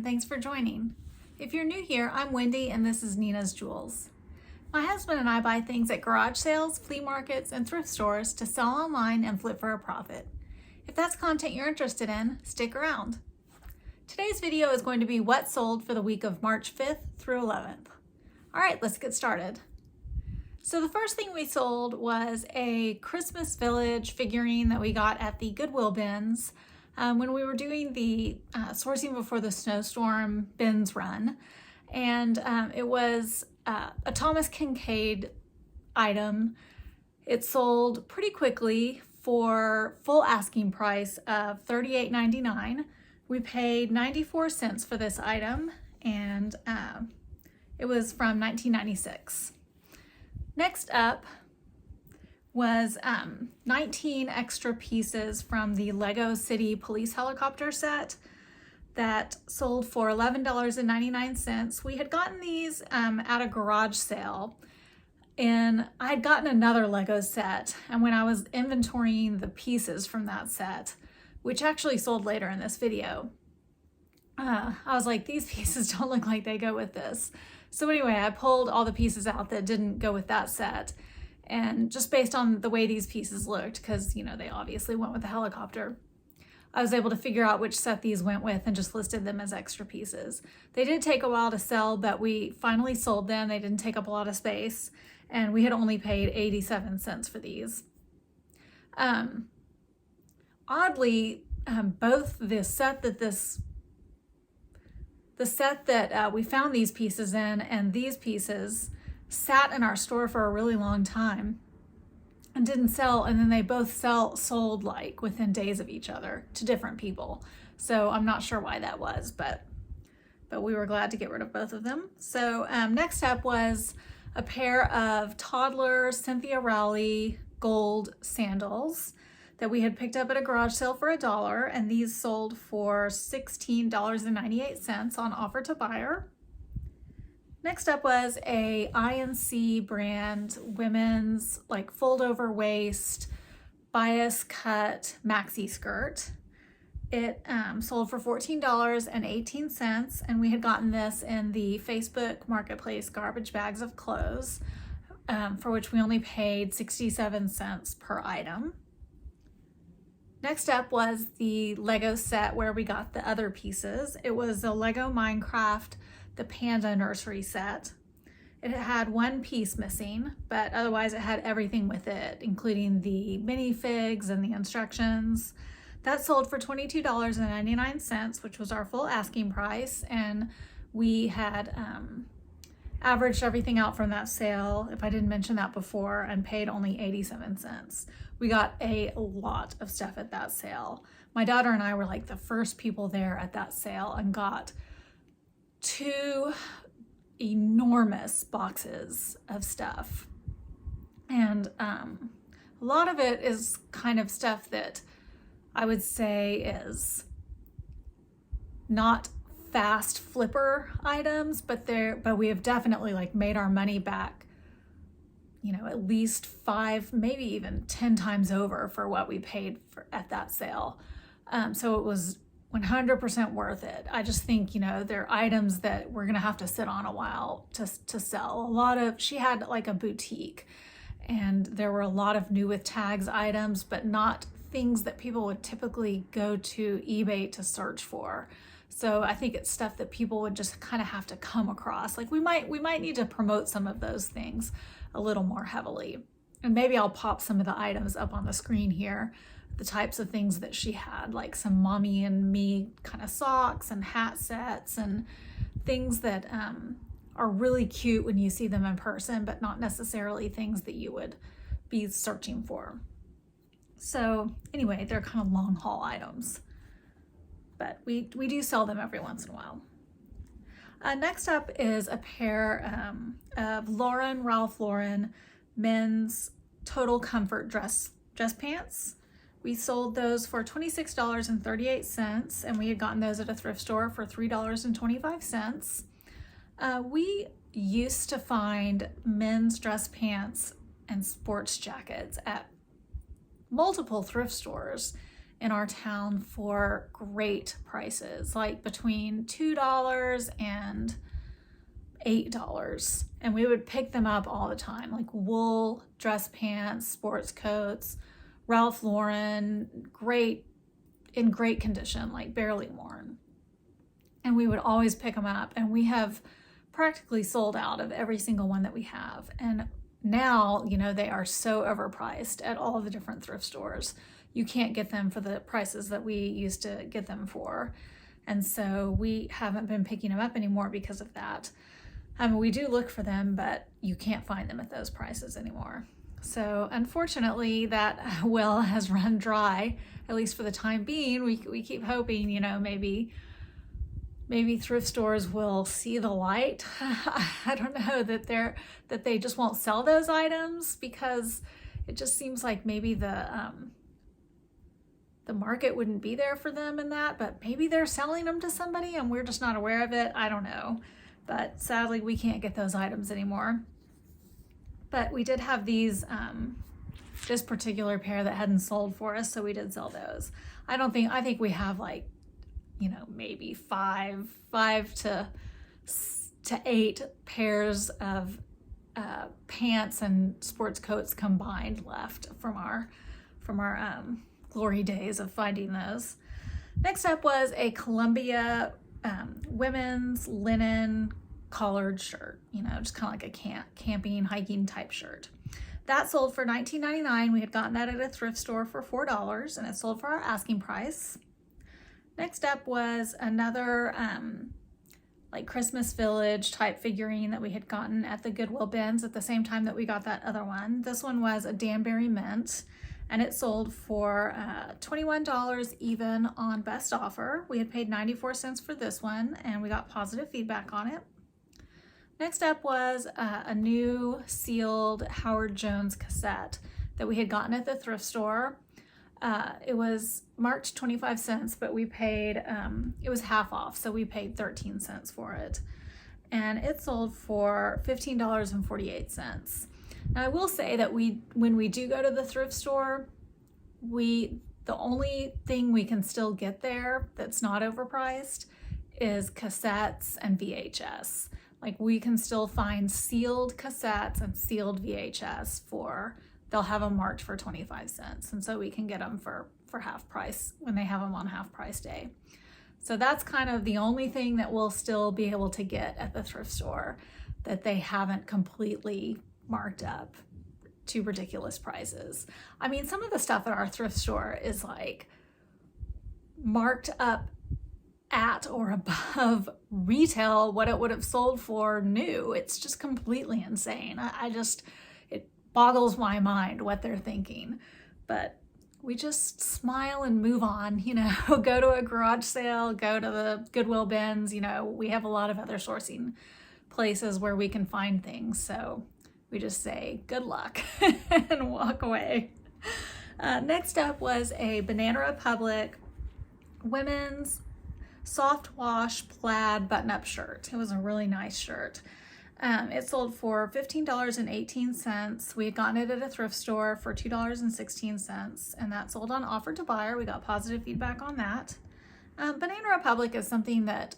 thanks for joining. If you're new here, I'm Wendy and this is Nina's Jewels. My husband and I buy things at garage sales, flea markets, and thrift stores to sell online and flip for a profit. If that's content you're interested in, stick around. Today's video is going to be what sold for the week of March 5th through 11th. All right, let's get started. So the first thing we sold was a Christmas Village figurine that we got at the Goodwill bins when we were doing the sourcing before the snowstorm bins run. And it was a Thomas Kincaid item. It sold pretty quickly for full asking price of $38.99. We paid 94 cents for this item, and it was from 1996. Next up was 19 extra pieces from the Lego City police helicopter set that sold for $11.99. We had gotten these at a garage sale, and I had gotten another Lego set, and when I was inventorying the pieces from that set, which actually sold later in this video, I was like, these pieces don't look like they go with this. So anyway, I pulled all the pieces out that didn't go with that set, and just based on the way these pieces looked, because, you know, they obviously went with the helicopter, I was able to figure out which set these went with and just listed them as extra pieces. They did take a while to sell, but we finally sold them. They didn't take up a lot of space, and we had only paid 87 cents for these. Oddly, both the set that we found these pieces in and these pieces sat in our store for a really long time and didn't sell, and then they both sold like within days of each other to different people. So I'm not sure why that was, but we were glad to get rid of both of them. So next up was a pair of toddler Cynthia Rowley gold sandals that we had picked up at a garage sale for $1, and these sold for $16.98 on offer to buyer. Next up was a INC brand women's like fold over waist bias cut maxi skirt. It sold for $14.18, and we had gotten this in the Facebook Marketplace garbage bags of clothes, for which we only paid 67 cents per item. Next up was the Lego set where we got the other pieces. It was the Lego Minecraft, the Panda Nursery set. It had one piece missing, but otherwise it had everything with it, including the minifigs and the instructions. That sold for $22.99, which was our full asking price, and we had averaged everything out from that sale, if I didn't mention that before, and paid only 87 cents. We got a lot of stuff at that sale. My daughter and I were like the first people there at that sale and got 2 enormous boxes of stuff. And a lot of it is kind of stuff that I would say is not fast flipper items, but we have definitely like made our money back, you know, at least 5, maybe even 10 times over for what we paid for at that sale. So it was 100% worth it. I just think, you know, they're items that we're gonna have to sit on a while to sell. She had like a boutique, and there were a lot of new with tags items, but not things that people would typically go to eBay to search for. So I think it's stuff that people would just kind of have to come across. Like we might need to promote some of those things a little more heavily. And maybe I'll pop some of the items up on the screen here, the types of things that she had, like some mommy and me kind of socks and hat sets and things that are really cute when you see them in person, but not necessarily things that you would be searching for. So anyway, they're kind of long haul items, but we do sell them every once in a while. Next up is a pair of Ralph Lauren men's Total Comfort dress pants. We sold those for $26.38, and we had gotten those at a thrift store for $3.25. We used to find men's dress pants and sports jackets at multiple thrift stores in our town for great prices, like between $2 and $8. And we would pick them up all the time, like wool, dress pants, sports coats, Ralph Lauren, in great condition, like barely worn. And we would always pick them up, and we have practically sold out of every single one that we have. And now, they are so overpriced at all the different thrift stores. You can't get them for the prices that we used to get them for. And so we haven't been picking them up anymore because of that. We do look for them, but you can't find them at those prices anymore. So unfortunately, that well has run dry, at least for the time being. We keep hoping, maybe thrift stores will see the light. I don't know that they just won't sell those items, because it just seems like maybe the market wouldn't be there for them in that, but maybe they're selling them to somebody and we're just not aware of it. I don't know. But sadly, we can't get those items anymore. But we did have these, this particular pair that hadn't sold for us, so we did sell those. I think we have maybe five to 8 pairs of pants and sports coats combined left from our glory days of finding those. Next up was a Columbia women's linen collared shirt, just kind of like a camping, hiking type shirt. That sold for $19.99. We had gotten that at a thrift store for $4, and it sold for our asking price. Next up was another like Christmas Village type figurine that we had gotten at the Goodwill bins at the same time that we got that other one. This one was a Danbury mint, and it sold for $21 even on best offer. We had paid 94 cents for this one, and we got positive feedback on it. Next up was a new sealed Howard Jones cassette that we had gotten at the thrift store. It was marked 25 cents, but we paid, it was half off, so we paid 13 cents for it. And it sold for $15.48. Now, I will say that when we do go to the thrift store, the only thing we can still get there that's not overpriced is cassettes and VHS. Like, we can still find sealed cassettes and sealed VHS they'll have them marked for 25 cents. And so we can get them for half price when they have them on half price day. So that's kind of the only thing that we'll still be able to get at the thrift store that they haven't completely marked up to ridiculous prices. I mean, some of the stuff at our thrift store is like marked up at or above retail what it would have sold for new. It's just completely insane. It boggles my mind what they're thinking. But we just smile and move on, go to a garage sale, go to the Goodwill bins. We have a lot of other sourcing places where we can find things. So we just say good luck and walk away. Next up was a Banana Republic women's soft wash plaid button-up shirt. It was a really nice shirt. It sold for $15.18. We had gotten it at a thrift store for $2.16, and that sold on offer to buyer. We got positive feedback on that. Banana Republic is something that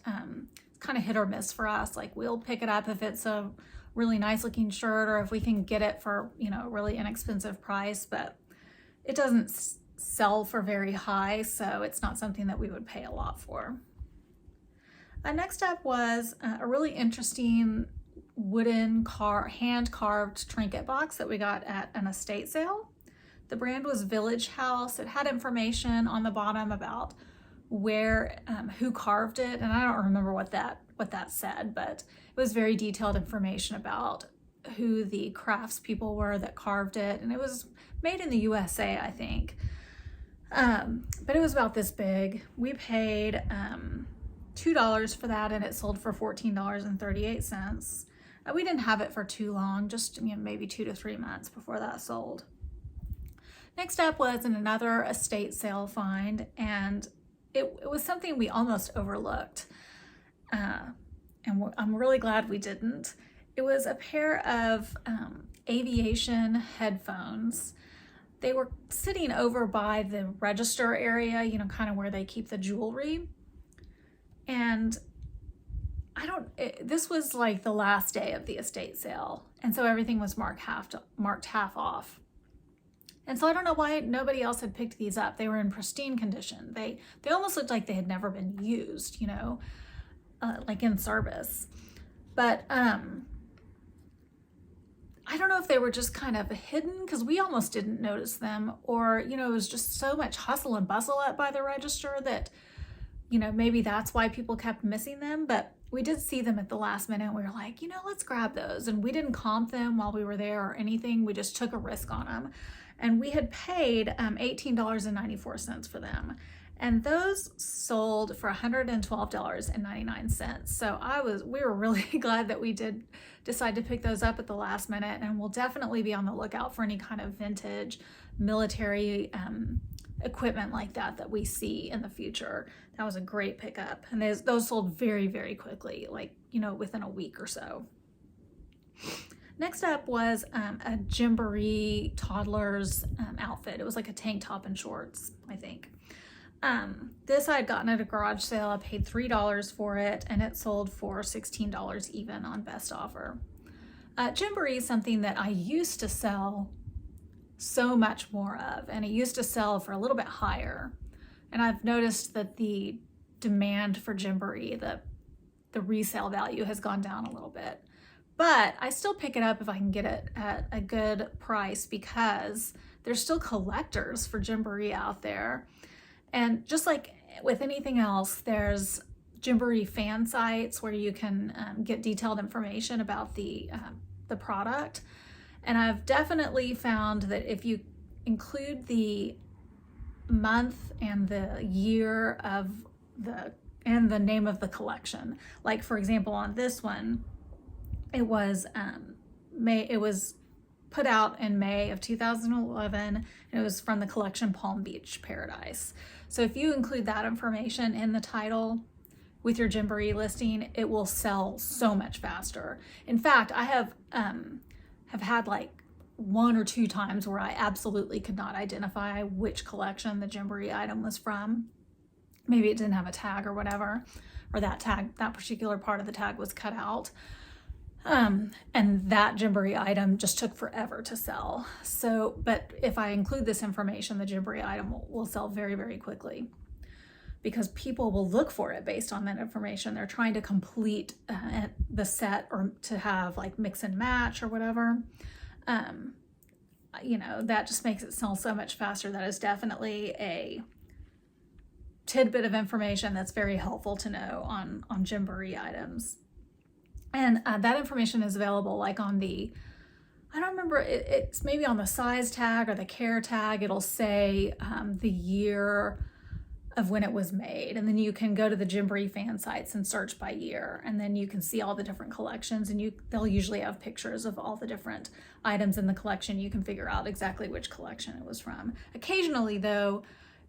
it's kind of hit or miss for us. Like, we'll pick it up if it's a really nice looking shirt or if we can get it for, a really inexpensive price, but it doesn't sell for very high, so it's not something that we would pay a lot for. Next up was a really interesting wooden hand-carved trinket box that we got at an estate sale. The brand was Village House. It had information on the bottom about where, who carved it, and I don't remember what that said, but it was very detailed information about who the craftspeople were that carved it, and it was made in the USA, I think. But it was about this big. We paid $2 for that, and it sold for $14.38. We didn't have it for too long, just maybe 2 to 3 months before that sold. Next up was another estate sale find, and it was something we almost overlooked, and I'm really glad we didn't. It was a pair of aviation headphones They were sitting over by the register area, you know, kind of where they keep the jewelry. And this was like the last day of the estate sale. And so everything was marked half off. And so I don't know why nobody else had picked these up. They were in pristine condition. They almost looked like they had never been used, you know, like in service. But I don't know if they were just kind of hidden because we almost didn't notice them, or, you know, it was just so much hustle and bustle up by the register that, you know, maybe that's why people kept missing them. But we did see them at the last minute and we were like, you know, let's grab those. And we didn't comp them while we were there or anything. We just took a risk on them. And we had paid $18.94 for them. And those sold for $112.99. So we were really glad that we did decide to pick those up at the last minute, and we'll definitely be on the lookout for any kind of vintage military equipment like that we see in the future. That was a great pickup. And those sold very, very quickly, like, you know, within a week or so. Next up was a Gymboree toddler's outfit. It was like a tank top and shorts, I think. This I had gotten at a garage sale. I paid $3 for it, and it sold for $16 even on best offer. Gymboree is something that I used to sell so much more of, and it used to sell for a little bit higher. And I've noticed that the demand for Gymboree, the resale value has gone down a little bit. But I still pick it up if I can get it at a good price, because there's still collectors for Gymboree out there. And just like with anything else, there's Gymboree fan sites where you can get detailed information about the product. And I've definitely found that if you include the month and the year and the name of the collection, like for example on this one, it was put out in May of 2011, and it was from the collection Palm Beach Paradise. So if you include that information in the title with your Gymboree listing, it will sell so much faster. In fact, I have had like 1 or 2 times where I absolutely could not identify which collection the Gymboree item was from. Maybe it didn't have a tag or whatever, or that particular part of the tag was cut out. And that Gymboree item just took forever to sell. So, but if I include this information, the Gymboree item will sell very, very quickly, because people will look for it based on that information. They're trying to complete the set, or to have like mix and match or whatever. You know, that just makes it sell so much faster. That is definitely a tidbit of information that's very helpful to know on Gymboree items. And that information is available like on I don't remember, it's maybe on the size tag or the care tag. It'll say the year of when it was made. And then you can go to the Gymboree fan sites and search by year. And then you can see all the different collections, and they'll usually have pictures of all the different items in the collection. You can figure out exactly which collection it was from. Occasionally though,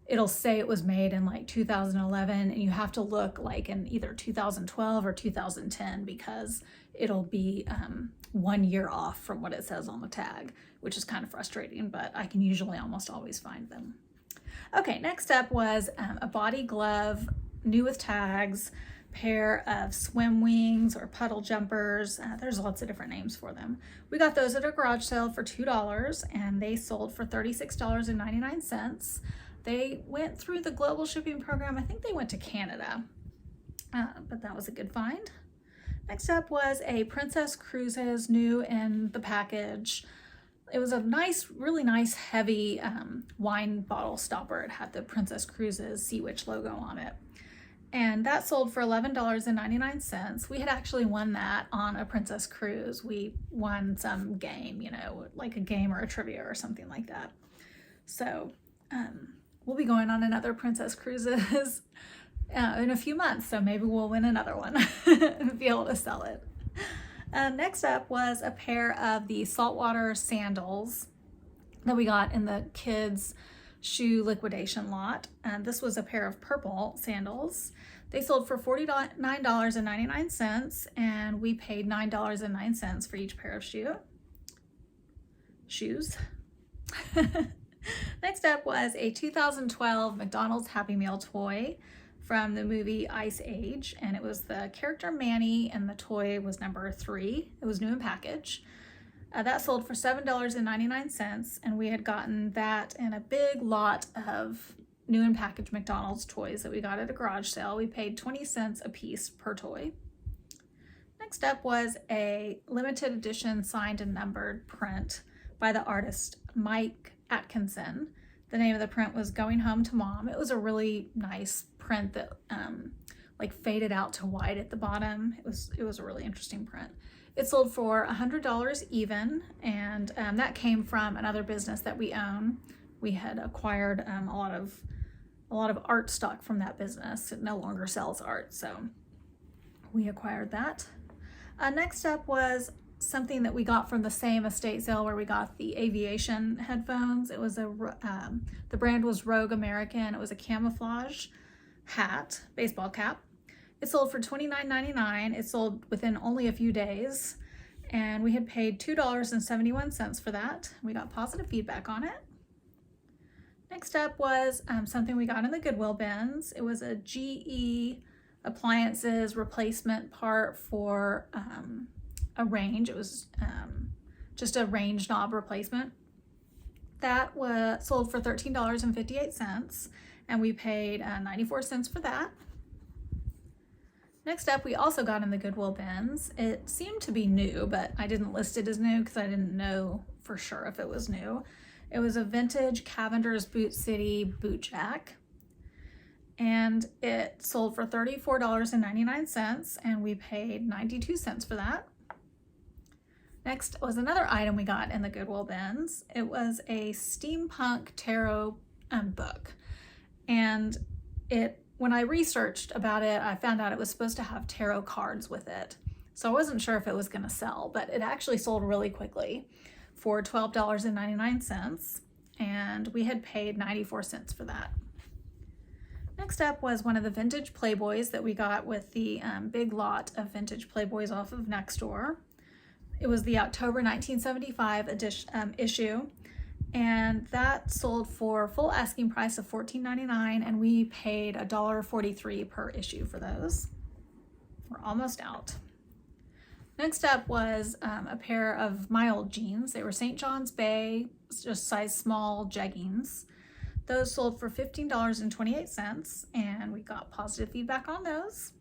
it'll say it was made in like 2011, and you have to look like in either 2012 or 2010, because it'll be 1 year off from what it says on the tag, which is kind of frustrating, but I can usually almost always find them. Okay, next up was a body glove, new with tags, pair of swim wings or puddle jumpers. There's lots of different names for them. We got those at a garage sale for $2, and they sold for $36.99. They went through the global shipping program. I think they went to Canada, but that was a good find. Next up was a Princess Cruises, new in the package. It was a nice, really nice, heavy wine bottle stopper. It had the Princess Cruises Sea Witch logo on it. And that sold for $11.99. We had actually won that on a Princess Cruise. We won some game, you know, like a game or a trivia or something like that. So, we'll be going on another Princess Cruises in a few months, so maybe we'll win another one and be able to sell it. Next up was a pair of the saltwater sandals that we got in the kids' shoe liquidation lot. This was a pair of purple sandals. They sold for $49.99, and we paid $9.09 for each pair of shoes. Next up was a 2012 McDonald's Happy Meal toy from the movie Ice Age, and it was the character Manny, and the toy was number 3. It was new in package. That sold for $7.99, and we had gotten that and a big lot of new in package McDonald's toys that we got at a garage sale. We paid 20 cents a piece per toy. Next up was a limited edition signed and numbered print by the artist Mike Atkinson. The name of the print was Going Home to Mom. It was a really nice print that like faded out to white at the bottom. It was a really interesting print. It sold for $100 even, and that came from another business that we own. We had acquired a lot of art stock from that business. It no longer sells art, so we acquired that. Next up was something that we got from the same estate sale where we got the aviation headphones. It was the brand was Rogue American. It was a camouflage hat, baseball cap. It sold for $29.99. It sold within only a few days, and we had paid $2.71 for that. We got positive feedback on it. Next up was something we got in the Goodwill bins. It was a GE appliances replacement part for a range. It was just a range knob replacement. That was sold for $13.58, and we paid 94 cents for that. Next up, we also got in the Goodwill bins. It seemed to be new, but I didn't list it as new because I didn't know for sure if it was new. It was a vintage Cavender's Boot City boot jack, and it sold for $34.99, and we paid 92 cents for that. Next was another item we got in the Goodwill bins. It was a steampunk tarot book, and when I researched about it, I found out it was supposed to have tarot cards with it. So I wasn't sure if it was going to sell, but it actually sold really quickly for $12.99, and we had paid 94 cents for that. Next up was one of the vintage Playboys that we got with the big lot of vintage Playboys off of Nextdoor. It was the October 1975 issue, and that sold for full asking price of $14.99, and we paid $1.43 per issue for those. We're almost out. Next up was a pair of my old jeans. They were St. John's Bay, just size small jeggings. Those sold for $15.28, and we got positive feedback on those.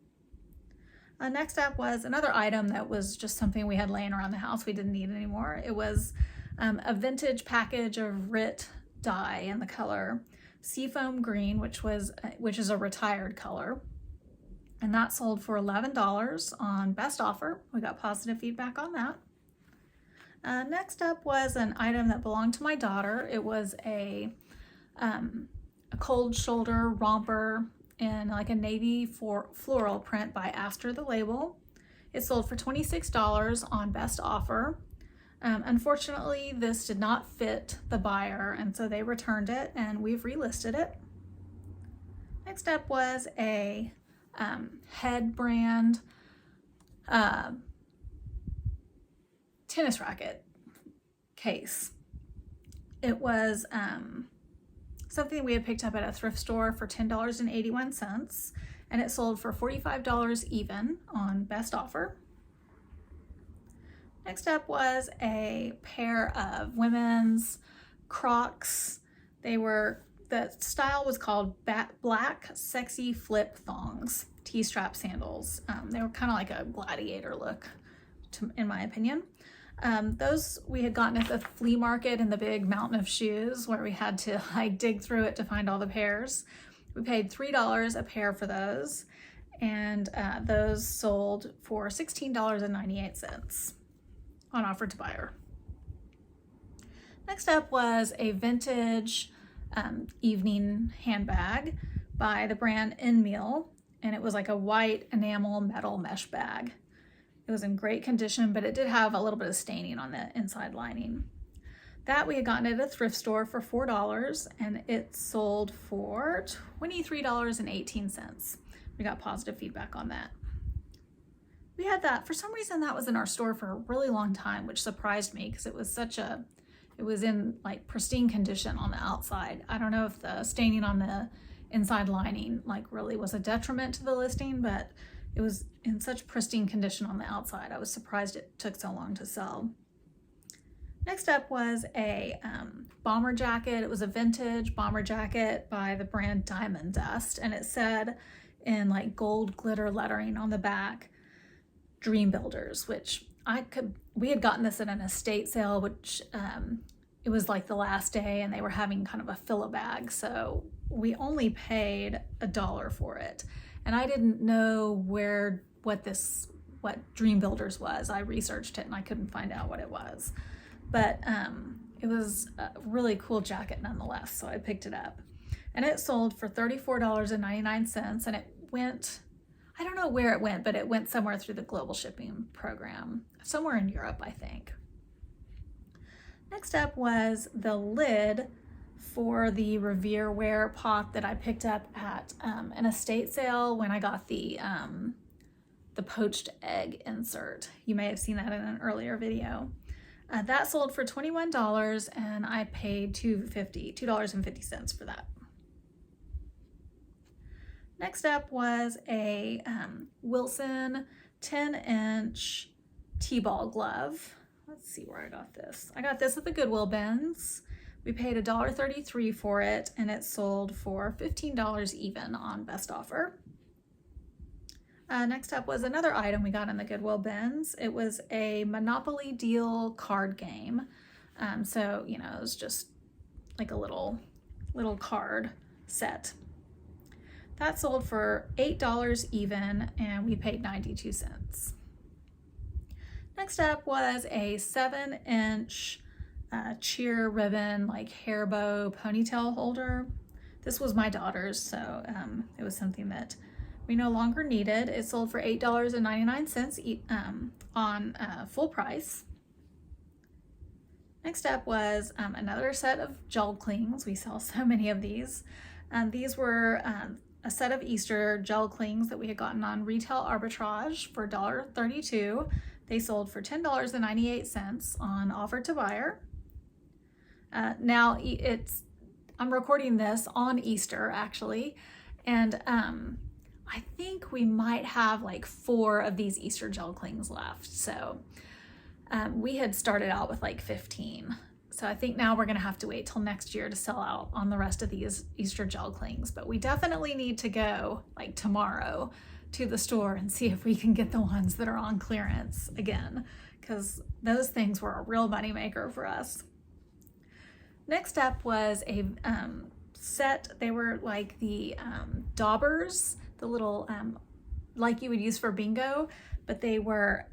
Next up was another item that was just something we had laying around the house we didn't need anymore. It was a vintage package of RIT dye in the color Seafoam Green, which is a retired color. And that sold for $11 on best offer. We got positive feedback on that. Next up was an item that belonged to my daughter. It was a cold shoulder romper in like a navy floral print by Astor the Label. It sold for $26 on best offer. Unfortunately, this did not fit the buyer, and so they returned it, and we've relisted it. Next up was a Head brand tennis racket case. It was something we had picked up at a thrift store for $10.81, and it sold for $45 even on best offer. Next up was a pair of women's Crocs. The style was called Black Sexy Flip Thongs, T-strap sandals. They were kind of like a gladiator look, in my opinion. Those we had gotten at the flea market in the big mountain of shoes where we had to like dig through it to find all the pairs. We paid $3 a pair for those, and those sold for $16.98 on offer to buyer. Next up was a vintage evening handbag by the brand Inmeal, and it was like a white enamel metal mesh bag. It was in great condition, but it did have a little bit of staining on the inside lining. That we had gotten at a thrift store for $4, and it sold for $23.18. We got positive feedback on that. We had that, for some reason that was in our store for a really long time, which surprised me because it was It was in like pristine condition on the outside. I don't know if the staining on the inside lining like really was a detriment to the listing, but it was in such pristine condition on the outside. I was surprised it took so long to sell. Next up was a bomber jacket. It was a vintage bomber jacket by the brand Diamond Dust, and it said in like gold glitter lettering on the back, Dream Builders, which we had gotten this at an estate sale, which it was like the last day and they were having kind of a fill-a-bag. So we only paid $1 for it. And I didn't know what Dream Builders was. I researched it and I couldn't find out what it was. But it was a really cool jacket nonetheless, so I picked it up. And it sold for $34.99, and it went, I don't know where it went, but it went somewhere through the global shipping program, somewhere in Europe, I think. Next up was the lid for the Revere Ware pot that I picked up at an estate sale when I got the poached egg insert. You may have seen that in an earlier video. That sold for $21, and I paid $2.50 for that. Next up was a Wilson 10-inch T-ball glove. Let's see where I got this. I got this at the Goodwill bins. We paid $1.33 for it, and it sold for $15 even on best offer. Next up was another item we got in the Goodwill bins. It was a Monopoly deal card game. So, you know, it was just like a little card set. That sold for $8 even, and we paid 92 cents. Next up was a 7-inch cheer ribbon, like hair bow ponytail holder. This was my daughter's, so it was something that we no longer needed. It sold for $8.99 on full price. Next up was another set of gel clings. We sell so many of these. These were a set of Easter gel clings that we had gotten on retail arbitrage for $1.32. They sold for $10.98 on offer to buyer. Now I'm recording this on Easter actually, and I think we might have like 4 of these Easter gel clings left. So we had started out with like 15. So I think now we're gonna have to wait till next year to sell out on the rest of these Easter gel clings. But we definitely need to go like tomorrow to the store and see if we can get the ones that are on clearance again, because those things were a real moneymaker for us. Next up was a set. They were like the daubers, the little like you would use for bingo, but they were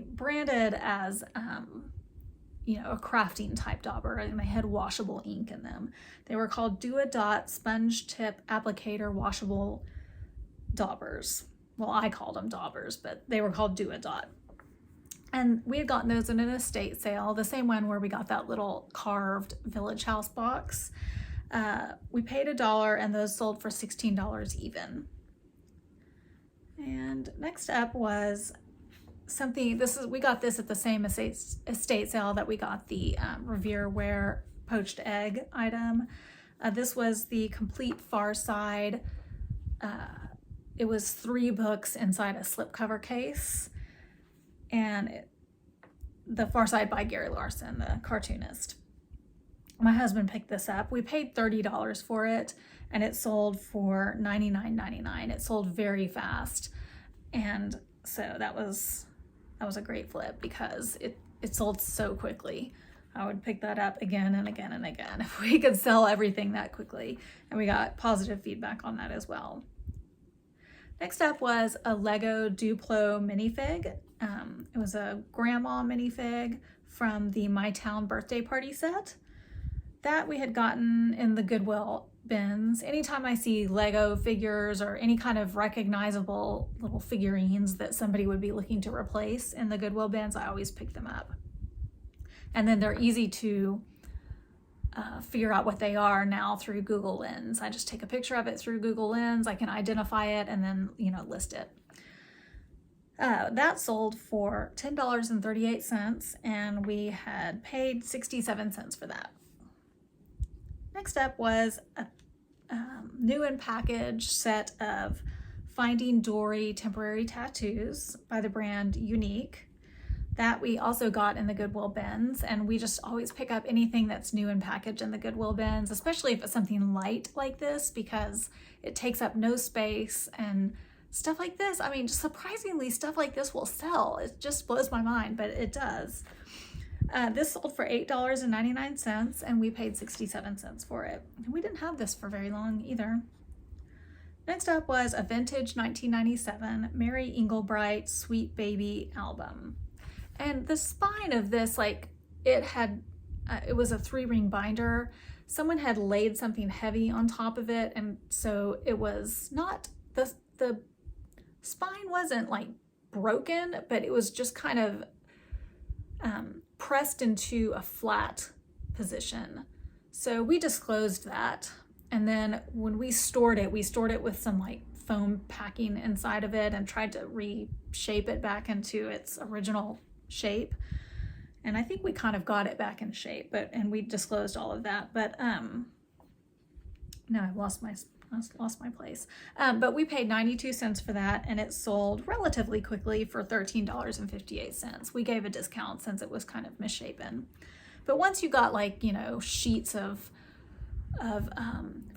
branded as a crafting type dauber, and they had washable ink in them. They were called Do-A-Dot Sponge Tip Applicator Washable Daubers. Well, I called them daubers, but they were called Do-A-Dot. And we had gotten those in an estate sale, the same one where we got that little carved Village House box. We paid $1, and those sold for $16 even. And next up was something, we got this at the same estate sale that we got the Revere Ware poached egg item. This was the complete Far Side. It was 3 books inside a slipcover case, and the Far Side by Gary Larson, the cartoonist. My husband picked this up. We paid $30 for it, and it sold for $99.99. It sold very fast, and so that was a great flip because it sold so quickly. I would pick that up again and again and again if we could sell everything that quickly, and we got positive feedback on that as well. Next up was a Lego Duplo minifig. It was a grandma minifig from the My Town birthday party set that we had gotten in the Goodwill bins. Anytime I see Lego figures or any kind of recognizable little figurines that somebody would be looking to replace in the Goodwill bins, I always pick them up. And then they're easy to figure out what they are now through Google Lens. I just take a picture of it through Google Lens, I can identify it, and then list it. That sold for $10.38, and we had paid 67 cents for that. Next up was a new in package set of Finding Dory temporary tattoos by the brand Unique that we also got in the Goodwill bins, and we just always pick up anything that's new in package in the Goodwill bins, especially if it's something light like this, because it takes up no space. And stuff like this, I mean, surprisingly, stuff like this will sell. It just blows my mind, but it does. This sold for $8.99, and we paid 67 cents for it. And we didn't have this for very long either. Next up was a vintage 1997 Mary Englebright Sweet Baby album. And the spine of this, like, it was a 3-ring binder. Someone had laid something heavy on top of it, and so it was not, the spine wasn't like broken, but it was just kind of pressed into a flat position. So we disclosed that. And then when we stored it with some like foam packing inside of it and tried to reshape it back into its original shape. And I think we kind of got it back in shape, and we disclosed all of that. But no, I lost my place. But we paid 92 cents for that, and it sold relatively quickly for $13.58. We gave a discount since it was kind of misshapen. But once you got, like, you know, sheets of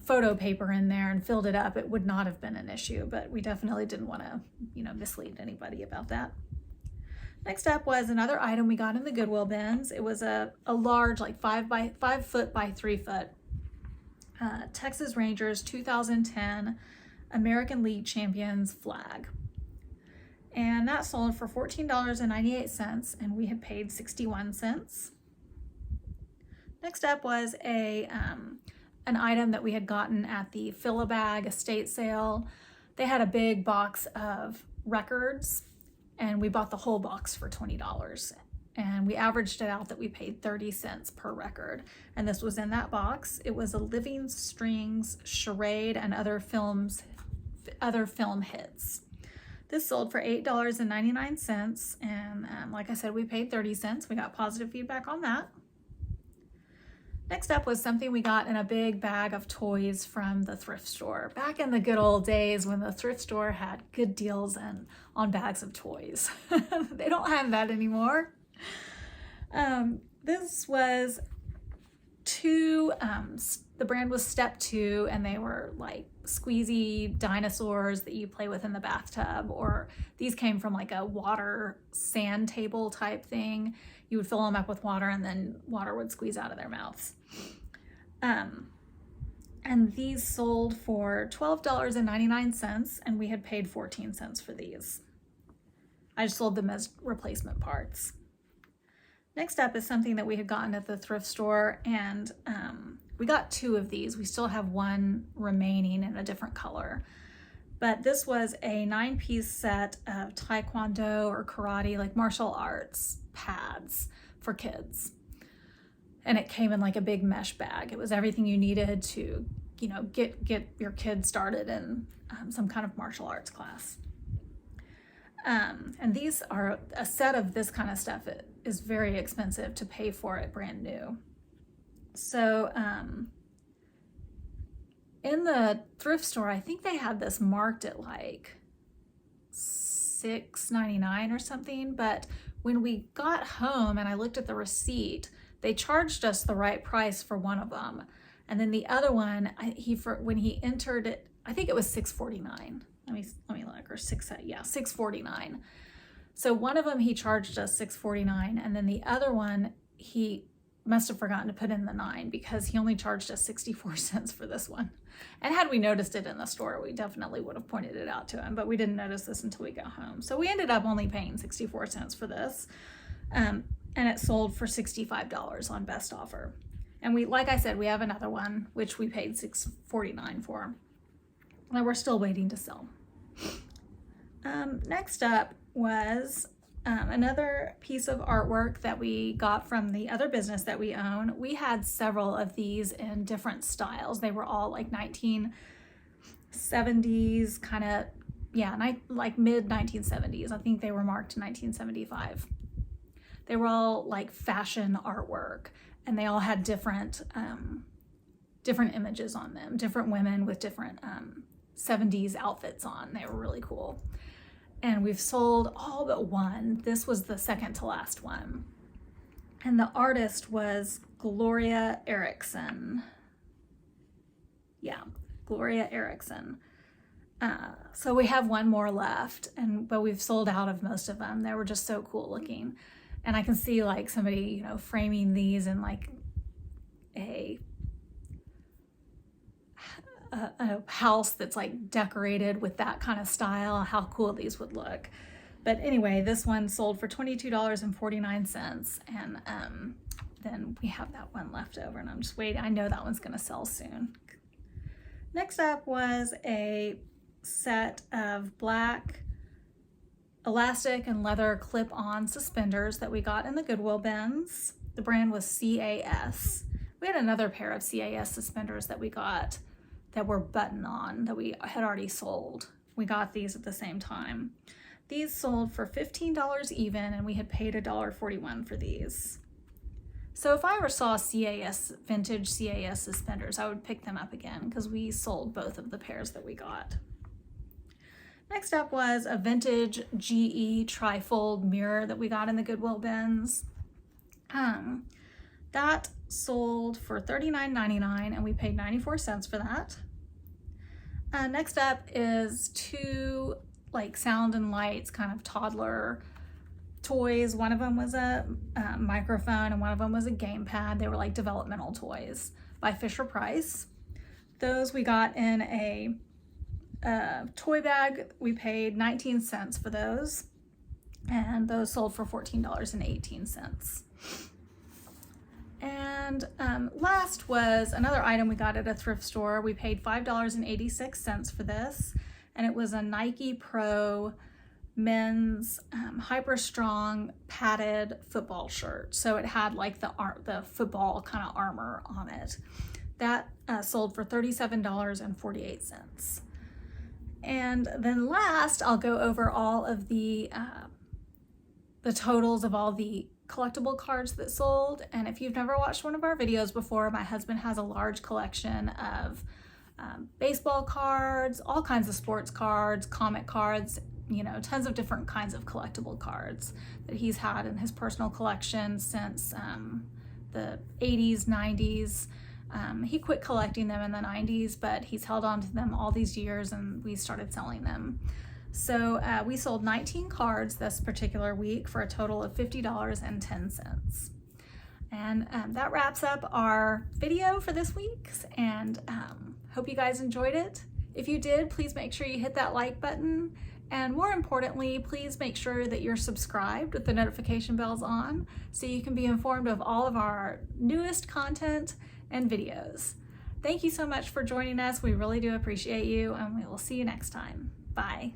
photo paper in there and filled it up, it would not have been an issue. But we definitely didn't want to, you know, mislead anybody about that. Next up was another item we got in the Goodwill bins. It was a large, like 5 foot by 3 foot Texas Rangers 2010 American League Champions flag. And that sold for $14.98, and we had paid 61 cents. Next up was an item that we had gotten at the Fill-A-Bag estate sale. They had a big box of records, and we bought the whole box for $20. And we averaged it out that we paid 30 cents per record. And this was in that box. It was a Living Strings, Charade, and other film hits. This sold for $8.99. And like I said, we paid 30 cents. We got positive feedback on that. Next up was something we got in a big bag of toys from the thrift store. Back in the good old days when the thrift store had good deals on bags of toys. They don't have that anymore. This was the brand was Step 2, and they were like squeezy dinosaurs that you play with in the bathtub, or these came from like a water sand table type thing. You would fill them up with water, and then water would squeeze out of their mouths. And these sold for $12.99, and we had paid 14 cents for these. I just sold them as replacement parts. Next up is something that we had gotten at the thrift store, and we got 2 of these. We still have one remaining in a different color. But this was a 9-piece set of Taekwondo or karate, like martial arts pads for kids. And it came in like a big mesh bag. It was everything you needed to, you know, get your kids started in some kind of martial arts class. And these are a set of this kind of stuff. It is very expensive to pay for it brand new. So in the thrift store, I think they had this marked at like $6.99 or something. But when we got home and I looked at the receipt, they charged us the right price for one of them. And then the other one, when he entered it, I think it was $6.49. Let me look, or $6.49. So one of them he charged us $6.49, and then the other one he must have forgotten to put in the 9, because he only charged us 64 cents for this one. And had we noticed it in the store, we definitely would have pointed it out to him, but we didn't notice this until we got home. So we ended up only paying 64 cents for this, and it sold for $65 on best offer. And like I said, we have another one which we paid $6.49 for. And we're still waiting to sell. Next up was another piece of artwork that we got from the other business that we own. We had several of these in different styles. They were all like 1970s kind of like mid 1970s. I think they were marked in 1975. They were all like fashion artwork, and they all had different images on them, different women with different 70s outfits on. They were really cool. And we've sold all but one. This was the second to last one. And the artist was Gloria Erickson. Yeah, Gloria Erickson. So we have one more left, but we've sold out of most of them. They were just so cool looking. And I can see like somebody, framing these in like a house that's like decorated with that kind of style, how cool these would look. But anyway, this one sold for $22.49, and then we have that one left over, and I'm just waiting. I know that one's gonna sell soon. Next up was a set of black elastic and leather clip-on suspenders that we got in the Goodwill bins. The brand was CAS. We had another pair of CAS suspenders that we got that were button-on that we had already sold. We got these at the same time. These sold for $15 even, and we had paid $1.41 for these. So if I ever saw vintage CAS suspenders, I would pick them up again because we sold both of the pairs that we got. Next up was a vintage GE trifold mirror that we got in the Goodwill bins. That sold for $39.99, and we paid 94 cents for that. Next up is two like sound and lights kind of toddler toys. One of them was a microphone, and one of them was a gamepad. They were like developmental toys by Fisher-Price. Those we got in a toy bag. We paid 19 cents for those, and those sold for $14.18. And last was another item we got at a thrift store. We paid $5.86 for this, and it was a Nike Pro men's hyper strong padded football shirt. So it had like the football kind of armor on it. That sold for $37.48. And then last, I'll go over all of the totals of all the collectible cards that sold. And if you've never watched one of our videos before, my husband has a large collection of baseball cards, all kinds of sports cards, comic cards, tons of different kinds of collectible cards that he's had in his personal collection since the 80s, 90s. He quit collecting them in the 90s, but he's held on to them all these years, and we started selling them. So we sold 19 cards this particular week for a total of $50.10. And that wraps up our video for this week, and hope you guys enjoyed it. If you did, please make sure you hit that like button, and more importantly, please make sure that you're subscribed with the notification bells on so you can be informed of all of our newest content and videos. Thank you so much for joining us. We really do appreciate you, and we will see you next time. Bye.